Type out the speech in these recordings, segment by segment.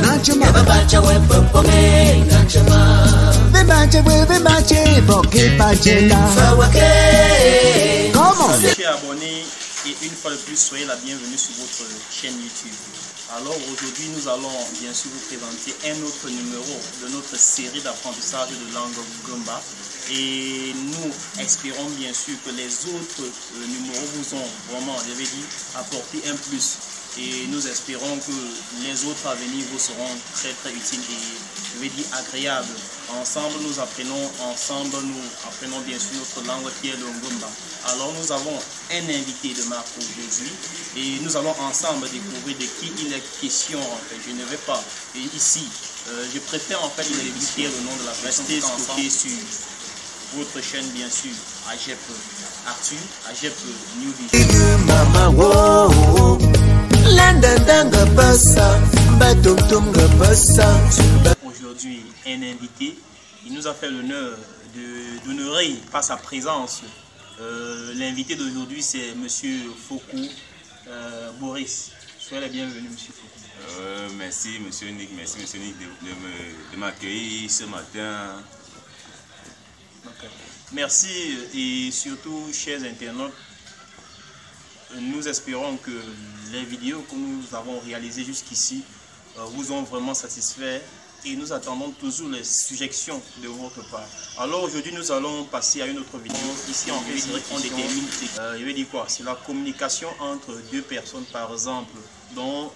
Nachuma babacha wepopome Nachuma Vibache Boke Pachela Fawake. Comment? Chers abonnés, et une fois de plus, soyez la bienvenue sur votre chaîne YouTube. Alors aujourd'hui, nous allons bien sûr vous présenter un autre numéro de notre série d'apprentissage de langue Ngomba. Et nous espérons bien sûr que les autres numéros vous ont vraiment, je vais dire, apporté un plus. Et nous espérons que les autres à venir vous seront très utiles et, je vais dire, agréables. Ensemble, nous apprenons bien sûr notre langue qui est le Ngomba. Alors nous avons un invité de marque aujourd'hui et nous allons ensemble découvrir de qui il est question en fait. Je ne vais pas ici, je préfère en fait écrire le nom de la personne ensemble sur votre chaîne bien sûr, AGEP Arthur, AGEP Newbie. Aujourd'hui, un invité, il nous a fait l'honneur d'honorer par sa présence. L'invité d'aujourd'hui, c'est Monsieur Fokou Boris. Soyez les bienvenus, Monsieur Fokou. Merci, Monsieur Nick, de m'accueillir ce matin. Okay. Merci et surtout, chers internautes, nous espérons que les vidéos que nous avons réalisées jusqu'ici vous ont vraiment satisfait et nous attendons toujours les suggestions de votre part. Alors aujourd'hui nous allons passer à une autre vidéo. Ici en fait on détermine, je vais dire quoi, c'est la communication entre deux personnes par exemple. Donc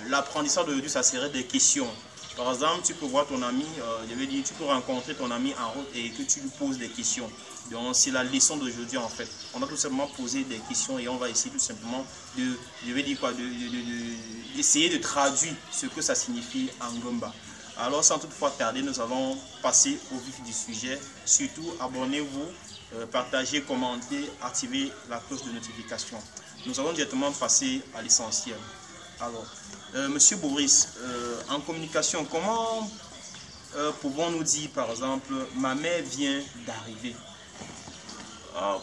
l'apprentissage d'aujourd'hui ça serait des questions. Par exemple, tu peux voir ton ami, je vais dire, tu peux rencontrer ton ami en route et que tu lui poses des questions. Donc, c'est la leçon d'aujourd'hui en fait. On va tout simplement poser des questions et on va essayer tout simplement essayer de traduire ce que ça signifie en Ngomba. Alors, sans toutefois tarder, nous allons passer au vif du sujet. Surtout, abonnez-vous, partagez, commentez, activez la cloche de notification. Nous allons directement passer à l'essentiel. Alors, Monsieur Boris, en communication, comment pouvons-nous dire par exemple, ma mère vient d'arriver?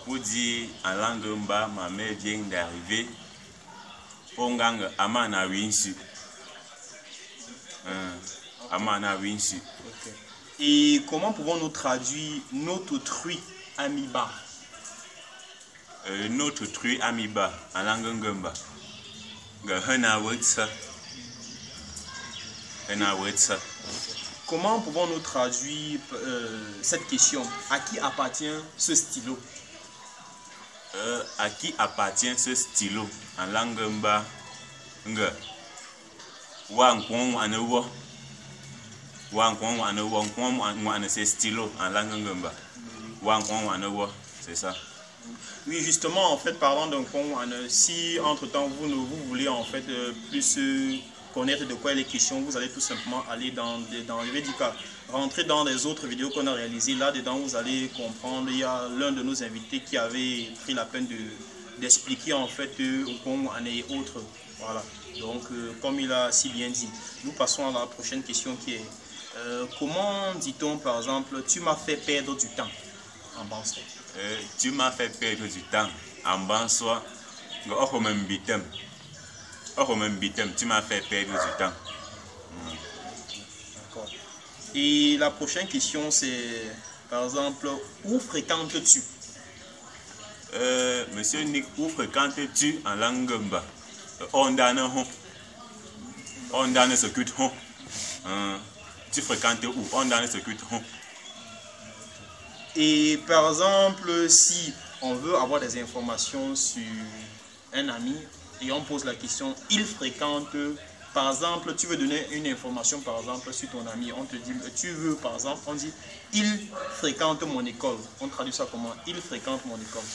Pour dire en langue Ngomba, ma mère vient d'arriver. Pongang amana winsu. Amana winsu. Et comment pouvons-nous traduire notre truie amiba? Notre truie amiba en langue Ngomba. Comment pouvons-nous traduire cette question? À qui appartient ce stylo? À qui appartient ce stylo en langue Ngomba? C'est stylo en langue Ngomba. C'est ça. Oui, justement, en fait, parlant d'un con, si entre-temps vous voulez en fait plus connaître de quoi il est question, vous allez tout simplement aller rentrer dans les autres vidéos qu'on a réalisées. Là-dedans, vous allez comprendre, il y a l'un de nos invités qui avait pris la peine d'expliquer en fait au con et autres. Voilà. Donc, comme il a si bien dit, nous passons à la prochaine question qui est comment dit-on par exemple, tu m'as fait perdre du temps en Banso? Tu m'as fait perdre du temps en Banso. Tu m'as fait perdre du temps. D'accord. Et la prochaine question c'est par exemple, où fréquentes-tu? Monsieur Nick, où fréquentes-tu en langue Ngomba? On donne ce que tu fréquentes où? On donne ce que tu. Et par exemple, si on veut avoir des informations sur un ami et on pose la question, il fréquente, par exemple, tu veux donner une information par exemple sur ton ami, on te dit, tu veux par exemple, on dit, il fréquente mon école. On traduit ça comment? Il fréquente mon école.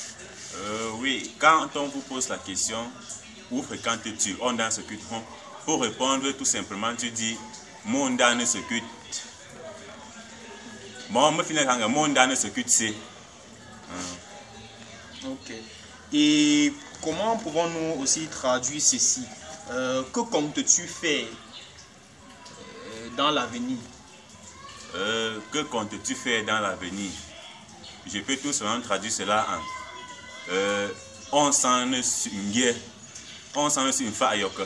Oui, quand on vous pose la question, où fréquentes-tu? On donne ce que tu. Pour répondre, tout simplement, tu dis, mon donne ce que. Bon, me finalement, mon donne ce que tu sais. Ok. Et comment pouvons-nous aussi traduire ceci? Que comptes-tu faire dans l'avenir? Que comptes-tu faire dans l'avenir? Je peux tout simplement traduire cela en on s'en est une fa ayoka.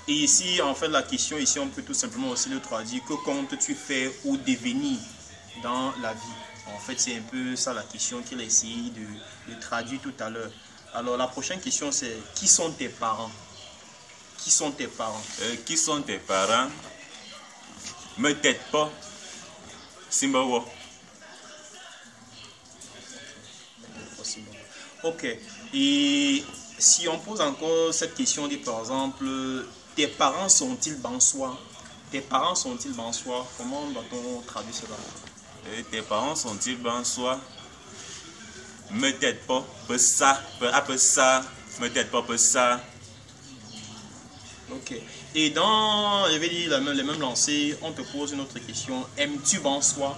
Et ici, en fait, la question, ici, on peut tout simplement aussi le traduire. Que comptes-tu faire ou devenir dans la vie? En fait, c'est un peu ça la question qu'il a essayé de traduire tout à l'heure. Alors, la prochaine question, c'est qui sont tes parents? Qui sont tes parents? Qui sont tes parents? Me tête pas. Simbawo. Ok. Et si on pose encore cette question, dit par exemple, tes parents sont-ils bansois? Tes parents sont-ils bansois? Comment doit-on traduire cela? Tes parents sont-ils bansois? Me tête pas. Peu ça. Peu ça. Me tête pas. Peu ça. Ok. Et dans, je vais dire les mêmes lancers, on te pose une autre question. Aimes-tu bonsoir?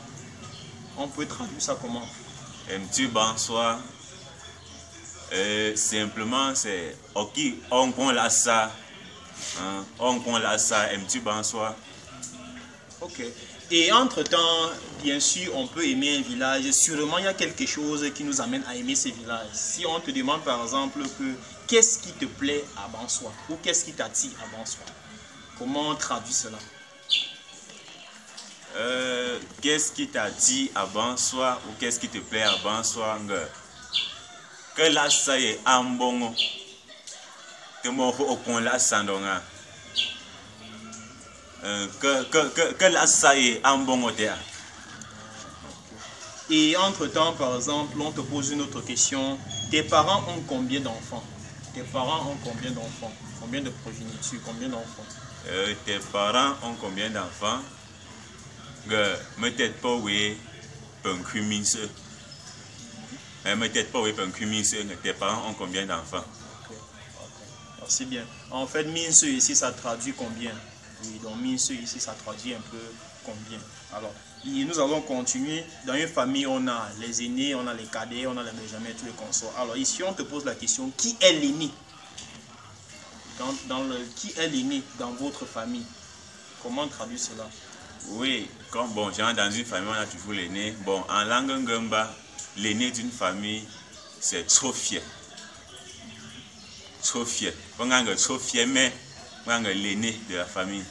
On peut traduire ça comment? Aimes-tu bonsoir? Simplement, c'est ok, on prend là ça. Hein? On prend là ça. Aimes-tu bonsoir? Ok. Et entre-temps, bien sûr, on peut aimer un village. Sûrement, il y a quelque chose qui nous amène à aimer ces villages. Si on te demande par exemple que qu'est-ce qui te plaît à Bansoa ou qu'est-ce qui t'attire à Bansoa, comment on traduit cela? Qu'est-ce qui t'attire à Bansoa ou qu'est-ce qui te plaît à Bansoa? Que là ça y est un bon. Que mon au point là ça donc. Que là ça y est un bon hôtel. Et entre-temps, par exemple, on te pose une autre question. Tes parents ont combien d'enfants? Tes parents ont combien d'enfants? Combien de progénitures? Combien d'enfants? Tes parents ont combien d'enfants? Peut-être pas oui, peut-être pas oui, tes parents ont combien d'enfants? Merci bien. En fait, mince ici, ça traduit combien? Oui, donc mince ici, ça traduit un peu combien. Alors, nous allons continuer. Dans une famille, on a les aînés, on a les cadets, on a les benjamins, tous les consorts. Alors ici, on te pose la question, qui est l'aîné? Qui est l'aîné dans votre famille? Comment traduire cela? Oui, comme bon, genre dans une famille, on a toujours l'aîné. Bon, en langue ngomba, l'aîné d'une famille, c'est Tsofie. Tsofie. On a Tsofie, mais on a l'aîné de la famille.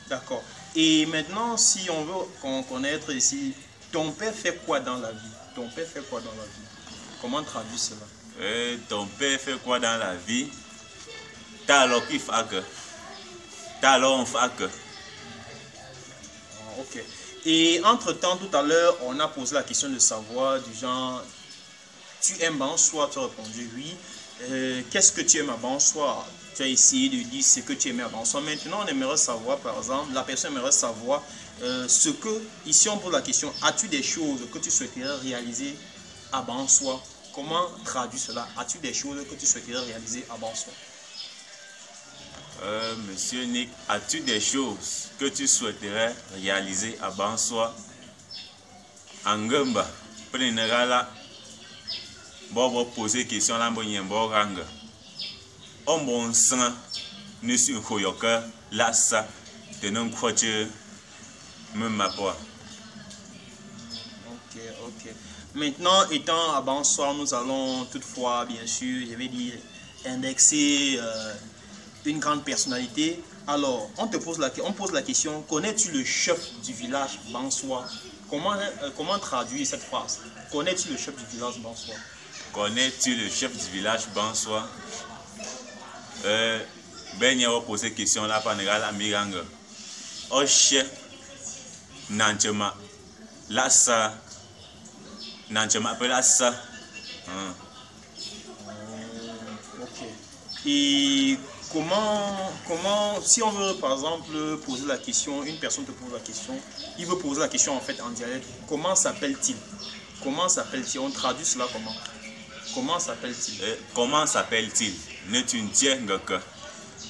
D'accord. Et maintenant, si on veut connaître ici, ton père fait quoi dans la vie? Ton père fait quoi dans la vie? Comment traduire cela? Ton père fait quoi dans la vie? T'as alors qu'il fait que. T'as alors on fait que. Ok. Et entre-temps, tout à l'heure, on a posé la question de savoir du genre, tu aimes Bansoa? Tu as répondu oui. Qu'est-ce que tu aimes à Bansoa? Tu as essayé de dire ce que tu aimais à Bansoa. Maintenant, on aimerait savoir, par exemple, la personne aimerait savoir ce que, ici on pose la question, as-tu des choses que tu souhaiterais réaliser à Bansoa? Comment traduire cela? As-tu des choses que tu souhaiterais réaliser à Bansoa? Monsieur Nick, as-tu des choses que tu souhaiterais réaliser à Bansoa? En Ngomba, prenez là, bon poser question là, bon yembo ranga. On bon sang, ne suis koyoka, là ça, de non quoi tu me m'apporte. Ok, ok. Maintenant, étant à Bansoa, nous allons toutefois, bien sûr, je vais dire, indexer une grande personnalité. Alors, on pose la question, connais-tu le chef du village Bansoa? Comment traduire cette phrase? Connais-tu le chef du village Bansoa? Connais-tu le chef du village Bansoa? Ben, il y a posé question là, par exemple, à Miranga. Au chef, Nanchema, là ça, Nanchema appelle là ça. Ok. Et comment, si on veut par exemple poser la question, une personne te pose la question, il veut poser la question en fait en dialecte, comment s'appelle-t-il? Comment s'appelle-t-il? On traduit cela comment? Comment s'appelle-t-il? Comment s'appelle-t-il? Ne tu ne tiens que.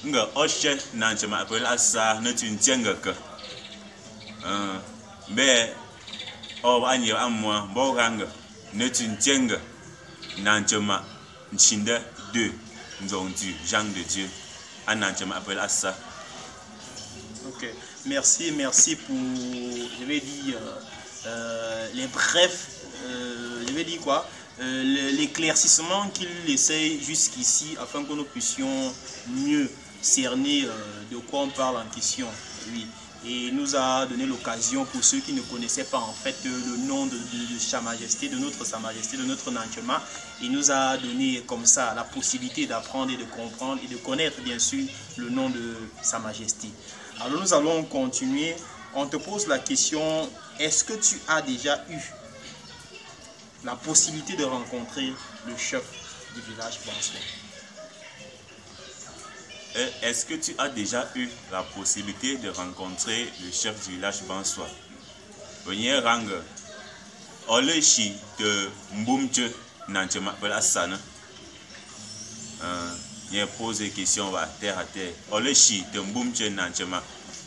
Nga oche nanchema appelle à ça, ne tu ne tiens que. Mais, oh, agneau à moi, bon rang, ne tu ne tiens que. Nanchema, nchinde de, nous ont dit, Jean de Dieu. Nanchema appelle à ça. Ok, merci pour, je vais dire, les brefs, je vais dire quoi? l'éclaircissement qu'il essaye jusqu'ici afin que nous puissions mieux cerner de quoi on parle en question. Oui. Et il nous a donné l'occasion, pour ceux qui ne connaissaient pas en fait le nom de Sa Majesté, de notre Sa Majesté, de notre Nanchema, il nous a donné comme ça la possibilité d'apprendre et de comprendre et de connaître bien sûr le nom de Sa Majesté. Alors nous allons continuer. On te pose la question, est-ce que tu as déjà eu la possibilité de rencontrer le chef du village Bansoa? Est-ce que tu as déjà eu la possibilité de rencontrer le chef du village Bansoa? Venez rang Oleshi de Mbumche Nanchema Belasana. Il pose des questions terre à terre. Oleshi de Mbumche Nanchema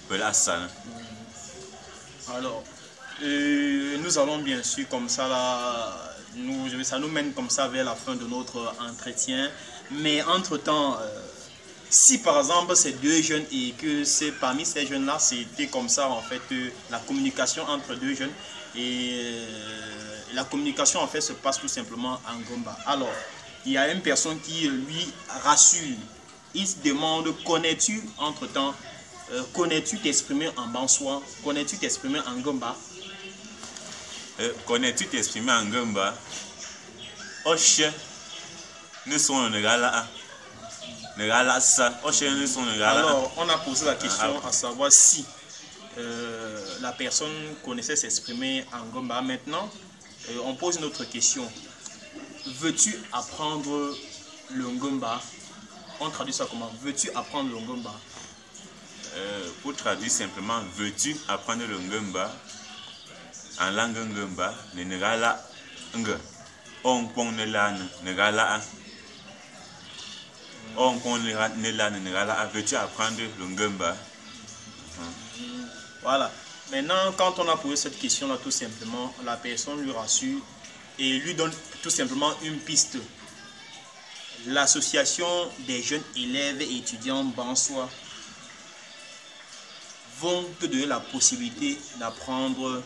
Belasana. Alors, nous allons bien sûr comme ça là, ça nous mène comme ça vers la fin de notre entretien. Mais entre-temps, si par exemple ces deux jeunes et que c'est parmi ces jeunes-là, c'était comme ça en fait la communication entre deux jeunes et la communication en fait se passe tout simplement en Ngomba. Alors, il y a une personne qui lui rassure, il se demande, connais-tu entre-temps, connais-tu t'exprimer en Bansoa, connais-tu t'exprimer en Ngomba? Connais-tu t'exprimer en Ngomba? Oche, nous sommes en Ngala. Alors, on a posé la question à savoir si la personne connaissait s'exprimer en Ngomba. Maintenant, on pose une autre question. Veux-tu apprendre le Ngomba? On traduit ça comment? Veux-tu apprendre le Ngomba? Pour traduire simplement, veux-tu apprendre le Ngomba? En langue Ngomba, le Ngala Nga. On pon ne lan Ngala. On connaît la veux-tu apprendre le Ngomba? Voilà. Maintenant, quand on a posé cette question-là, tout simplement, la personne lui rassure et lui donne tout simplement une piste. L'association des jeunes élèves et étudiants Bansoa vont te donner la possibilité d'apprendre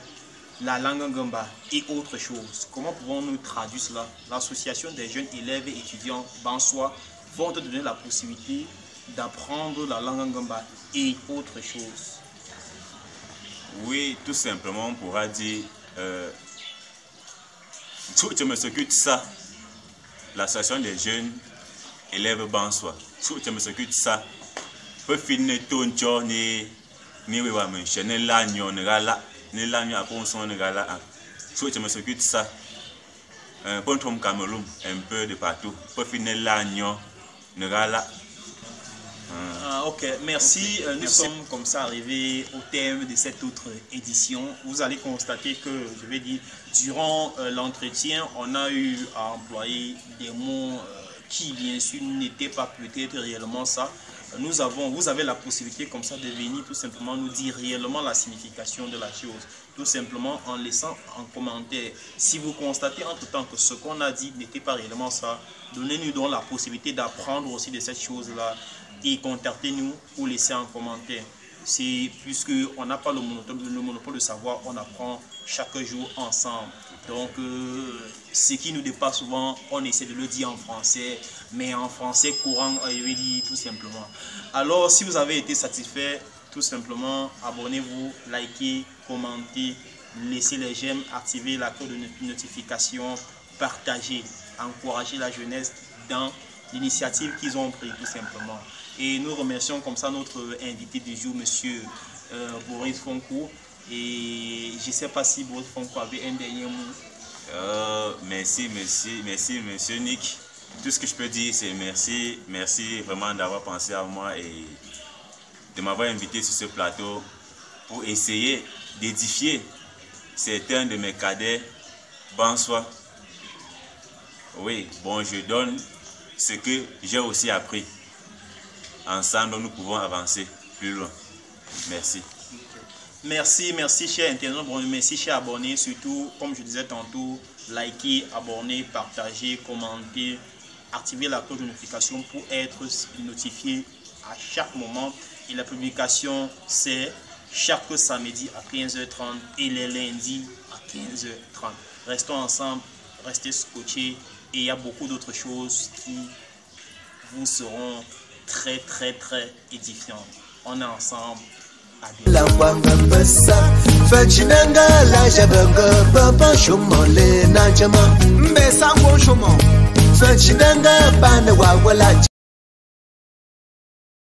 la langue Ngomba et autre chose. Comment pouvons-nous traduire cela? L'association des jeunes élèves et étudiants Bansoa vont te donner la possibilité d'apprendre la langue Ngomba et autre chose. Oui, tout simplement, on pourra dire tu me s'occupe de ça, l'association des jeunes élèves Bansoa. Tu me s'occupe de ça. Peut finir ton jour ni wewa menche ne lanyo ne gala ne lanyo aponson ne gala. Tu me s'occupe de ça. Pontrom Cameroun, un peu de partout. Peut finir lanyo. Ok, merci. Nous sommes comme ça arrivés au thème de cette autre édition. Vous allez constater que, je vais dire, durant l'entretien, on a eu à employer des mots qui, bien sûr, n'étaient pas peut-être réellement ça. Vous avez la possibilité comme ça de venir tout simplement nous dire réellement la signification de la chose. Tout simplement en laissant en commentaire. Si vous constatez entre-temps que ce qu'on a dit n'était pas réellement ça, donnez-nous donc la possibilité d'apprendre aussi de cette chose-là et contactez-nous ou laissez en commentaire. C'est puisque on n'a pas le monopole de savoir, on apprend chaque jour ensemble. Donc, ce qui nous dépasse souvent, on essaie de le dire en français, mais en français courant, je vais dire tout simplement. Alors, si vous avez été satisfait, tout simplement, abonnez-vous, likez, commentez, laissez les j'aime, activez la cloche de notification, partagez, encouragez la jeunesse dans l'initiative qu'ils ont prise, tout simplement. Et nous remercions comme ça notre invité du jour, monsieur Boris Fonko. Et je ne sais pas si Boris Fonko avait un dernier mot. Merci, monsieur Nick. Tout ce que je peux dire, c'est merci. Merci vraiment d'avoir pensé à moi et de m'avoir invité sur ce plateau pour essayer d'édifier certains de mes cadets Bansoa. Oui, bon, je donne ce que j'ai aussi appris. Ensemble, nous pouvons avancer plus loin. Merci. Merci, chers internautes. Merci, chers abonnés. Surtout, comme je disais tantôt, likez, abonnez, partagez, commentez, activez la cloche de notification pour être notifié à chaque moment. Et la publication, c'est chaque samedi à 15h30 et les lundis à 15h30. Restons ensemble. restez scotchés et il y a beaucoup d'autres choses qui vous seront très édifiantes. On est ensemble. La